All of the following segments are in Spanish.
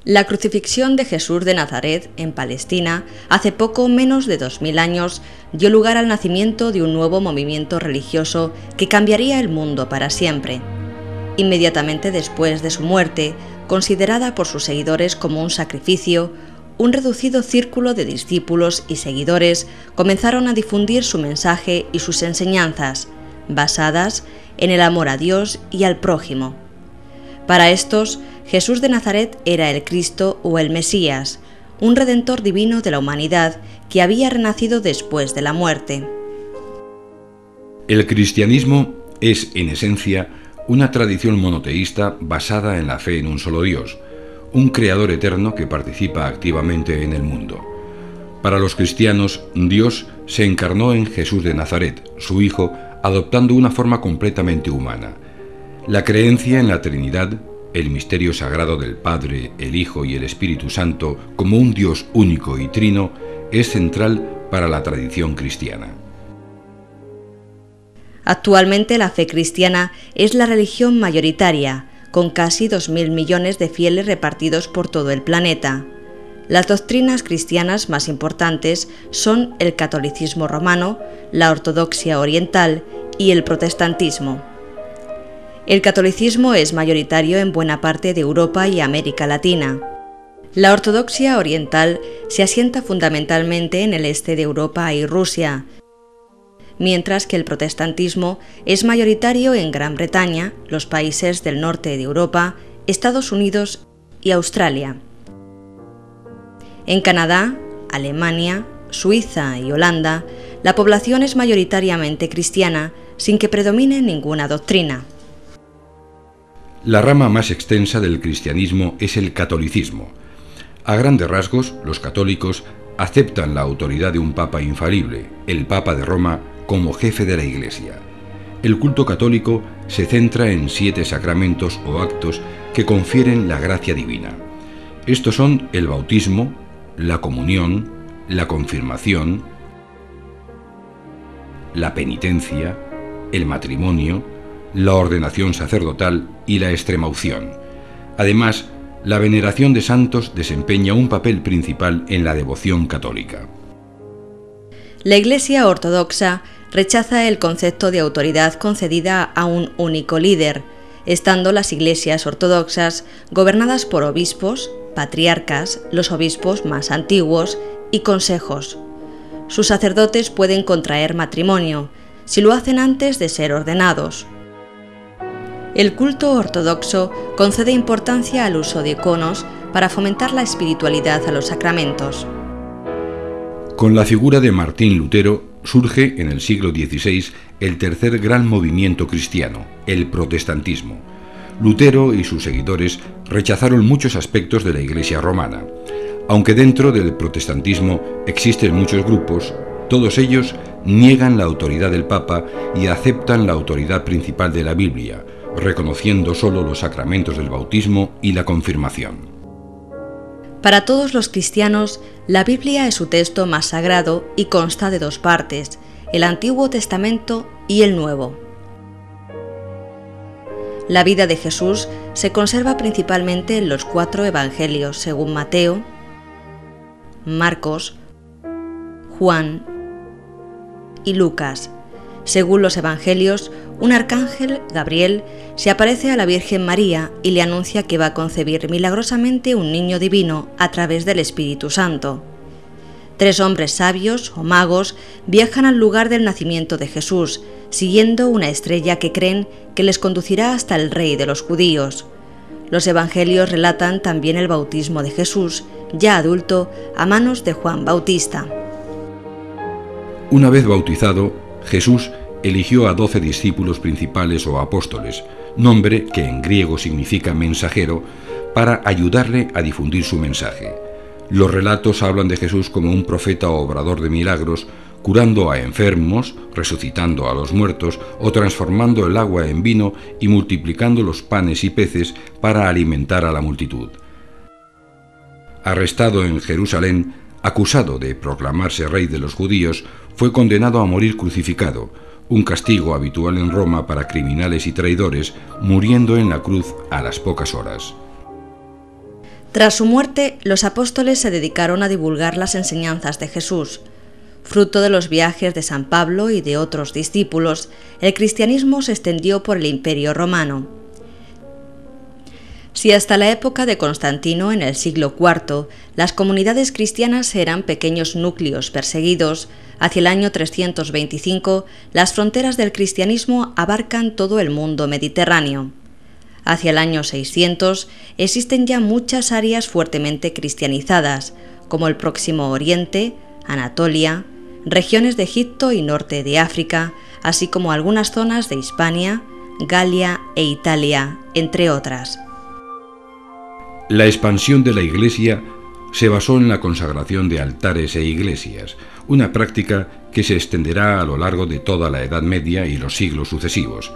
La crucifixión de Jesús de Nazaret, en Palestina, hace poco menos de 2000 años, dio lugar al nacimiento de un nuevo movimiento religioso que cambiaría el mundo para siempre. Inmediatamente después de su muerte, considerada por sus seguidores como un sacrificio, un reducido círculo de discípulos y seguidores comenzaron a difundir su mensaje y sus enseñanzas, basadas en el amor a Dios y al prójimo. Para estos, Jesús de Nazaret era el Cristo o el Mesías, un redentor divino de la humanidad que había renacido después de la muerte. El cristianismo es, en esencia, una tradición monoteísta basada en la fe en un solo Dios, un creador eterno que participa activamente en el mundo. Para los cristianos, Dios se encarnó en Jesús de Nazaret, su Hijo, adoptando una forma completamente humana. La creencia en la Trinidad, el misterio sagrado del Padre, el Hijo y el Espíritu Santo como un Dios único y trino, es central para la tradición cristiana. Actualmente la fe cristiana es la religión mayoritaria, con casi 2.000 millones de fieles repartidos por todo el planeta. Las doctrinas cristianas más importantes son el catolicismo romano, la ortodoxia oriental y el protestantismo. El catolicismo es mayoritario en buena parte de Europa y América Latina. La ortodoxia oriental se asienta fundamentalmente en el este de Europa y Rusia, mientras que el protestantismo es mayoritario en Gran Bretaña, los países del norte de Europa, Estados Unidos y Australia. En Canadá, Alemania, Suiza y Holanda, la población es mayoritariamente cristiana, sin que predomine ninguna doctrina. La rama más extensa del cristianismo es el catolicismo. A grandes rasgos, los católicos aceptan la autoridad de un papa infalible, el Papa de Roma, como jefe de la Iglesia. El culto católico se centra en 7 sacramentos o actos que confieren la gracia divina. Estos son el bautismo, la comunión, la confirmación, la penitencia, el matrimonio, la ordenación sacerdotal y la extremaunción. Además, la veneración de santos desempeña un papel principal en la devoción católica. La Iglesia ortodoxa rechaza el concepto de autoridad concedida a un único líder, estando las iglesias ortodoxas gobernadas por obispos, patriarcas, los obispos más antiguos y consejos. Sus sacerdotes pueden contraer matrimonio, si lo hacen antes de ser ordenados. El culto ortodoxo concede importancia al uso de iconos para fomentar la espiritualidad a los sacramentos. Con la figura de Martín Lutero surge en el siglo XVI el tercer gran movimiento cristiano, el protestantismo. Lutero y sus seguidores rechazaron muchos aspectos de la Iglesia romana. Aunque dentro del protestantismo existen muchos grupos, todos ellos niegan la autoridad del Papa y aceptan la autoridad principal de la Biblia, reconociendo solo los sacramentos del bautismo y la confirmación. Para todos los cristianos, la Biblia es su texto más sagrado y consta de 2 partes, el Antiguo Testamento y el Nuevo. La vida de Jesús se conserva principalmente en los 4 evangelios, según Mateo, Marcos, Juan y Lucas. Según los evangelios, un arcángel, Gabriel, se aparece a la Virgen María y le anuncia que va a concebir milagrosamente un niño divino a través del Espíritu Santo. 3 hombres sabios o magos viajan al lugar del nacimiento de Jesús, siguiendo una estrella que creen que les conducirá hasta el Rey de los judíos. Los evangelios relatan también el bautismo de Jesús, ya adulto, a manos de Juan Bautista. Una vez bautizado, Jesús eligió a 12 discípulos principales o apóstoles, nombre que en griego significa mensajero, para ayudarle a difundir su mensaje. Los relatos hablan de Jesús como un profeta o obrador de milagros, curando a enfermos, resucitando a los muertos o transformando el agua en vino y multiplicando los panes y peces para alimentar a la multitud. Arrestado en Jerusalén, acusado de proclamarse rey de los judíos, fue condenado a morir crucificado, un castigo habitual en Roma para criminales y traidores, muriendo en la cruz a las pocas horas. Tras su muerte, los apóstoles se dedicaron a divulgar las enseñanzas de Jesús. Fruto de los viajes de San Pablo y de otros discípulos, el cristianismo se extendió por el Imperio Romano. Si hasta la época de Constantino, en el siglo IV, las comunidades cristianas eran pequeños núcleos perseguidos, hacia el año 325 las fronteras del cristianismo abarcan todo el mundo mediterráneo. Hacia el año 600 existen ya muchas áreas fuertemente cristianizadas, como el Próximo Oriente, Anatolia, regiones de Egipto y norte de África, así como algunas zonas de Hispania, Galia e Italia, entre otras. La expansión de la Iglesia se basó en la consagración de altares e iglesias, una práctica que se extenderá a lo largo de toda la Edad Media y los siglos sucesivos.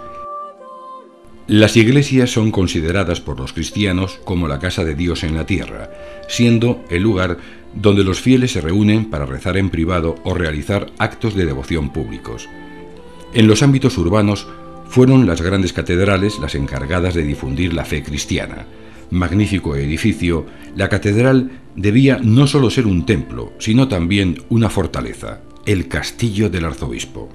Las iglesias son consideradas por los cristianos como la casa de Dios en la tierra, siendo el lugar donde los fieles se reúnen para rezar en privado o realizar actos de devoción públicos. En los ámbitos urbanos fueron las grandes catedrales las encargadas de difundir la fe cristiana. Magnífico edificio, la catedral debía no solo ser un templo, sino también una fortaleza, el castillo del arzobispo.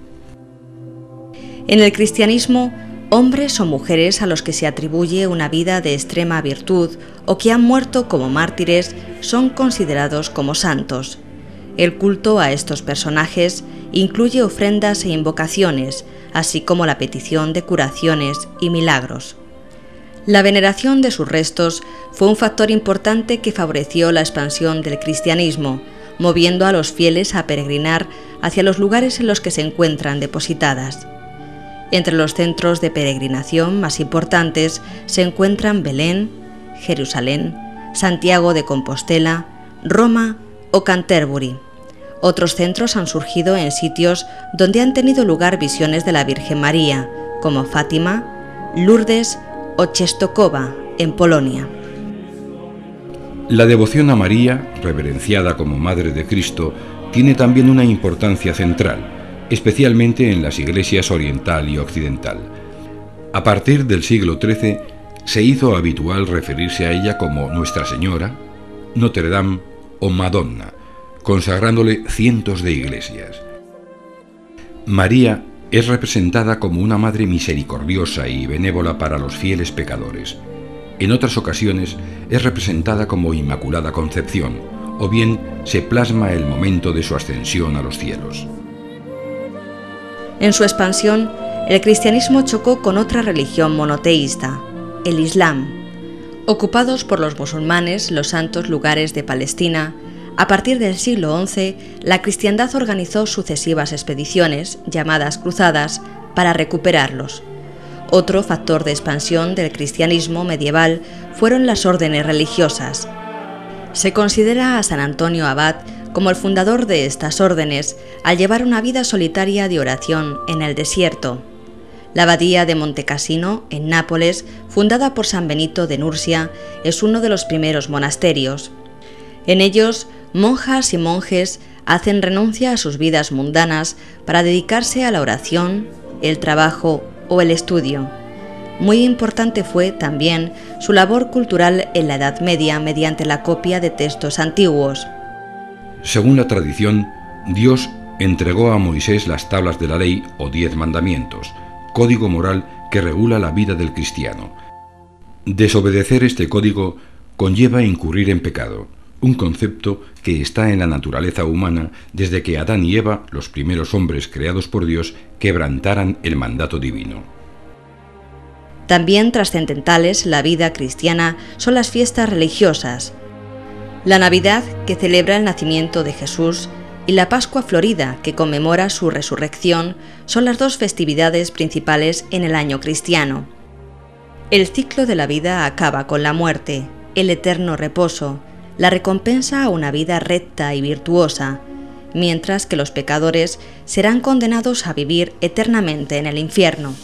En el cristianismo, hombres o mujeres a los que se atribuye una vida de extrema virtud o que han muerto como mártires son considerados como santos. El culto a estos personajes incluye ofrendas e invocaciones, así como la petición de curaciones y milagros. La veneración de sus restos fue un factor importante que favoreció la expansión del cristianismo, moviendo a los fieles a peregrinar hacia los lugares en los que se encuentran depositadas. Entre los centros de peregrinación más importantes se encuentran Belén, Jerusalén, Santiago de Compostela, Roma o Canterbury. Otros centros han surgido en sitios donde han tenido lugar visiones de la Virgen María, como Fátima, Lourdes o Częstochowa, en Polonia. La devoción a María, reverenciada como Madre de Cristo, tiene también una importancia central, especialmente en las iglesias oriental y occidental. A partir del siglo XIII se hizo habitual referirse a ella como Nuestra Señora, Notre Dame o Madonna, consagrándole cientos de iglesias. María es representada como una madre misericordiosa y benévola para los fieles pecadores. En otras ocasiones es representada como Inmaculada Concepción, o bien se plasma el momento de su ascensión a los cielos. En su expansión, el cristianismo chocó con otra religión monoteísta, el Islam. Ocupados por los musulmanes los santos lugares de Palestina, a partir del siglo XI, la cristiandad organizó sucesivas expediciones, llamadas cruzadas, para recuperarlos. Otro factor de expansión del cristianismo medieval fueron las órdenes religiosas. Se considera a San Antonio Abad como el fundador de estas órdenes, al llevar una vida solitaria de oración en el desierto. La abadía de Montecassino, en Nápoles, fundada por San Benito de Nursia, es uno de los primeros monasterios. En ellos, monjas y monjes hacen renuncia a sus vidas mundanas para dedicarse a la oración, el trabajo o el estudio. Muy importante fue también su labor cultural en la Edad Media mediante la copia de textos antiguos. Según la tradición, Dios entregó a Moisés las tablas de la ley o 10 mandamientos, código moral que regula la vida del cristiano. Desobedecer este código conlleva incurrir en pecado, un concepto que está en la naturaleza humana desde que Adán y Eva, los primeros hombres creados por Dios, quebrantaran el mandato divino. También trascendentales en la vida cristiana son las fiestas religiosas. La Navidad, que celebra el nacimiento de Jesús, y la Pascua Florida, que conmemora su resurrección, son las dos festividades principales en el año cristiano. El ciclo de la vida acaba con la muerte, el eterno reposo, la recompensa a una vida recta y virtuosa, mientras que los pecadores serán condenados a vivir eternamente en el infierno.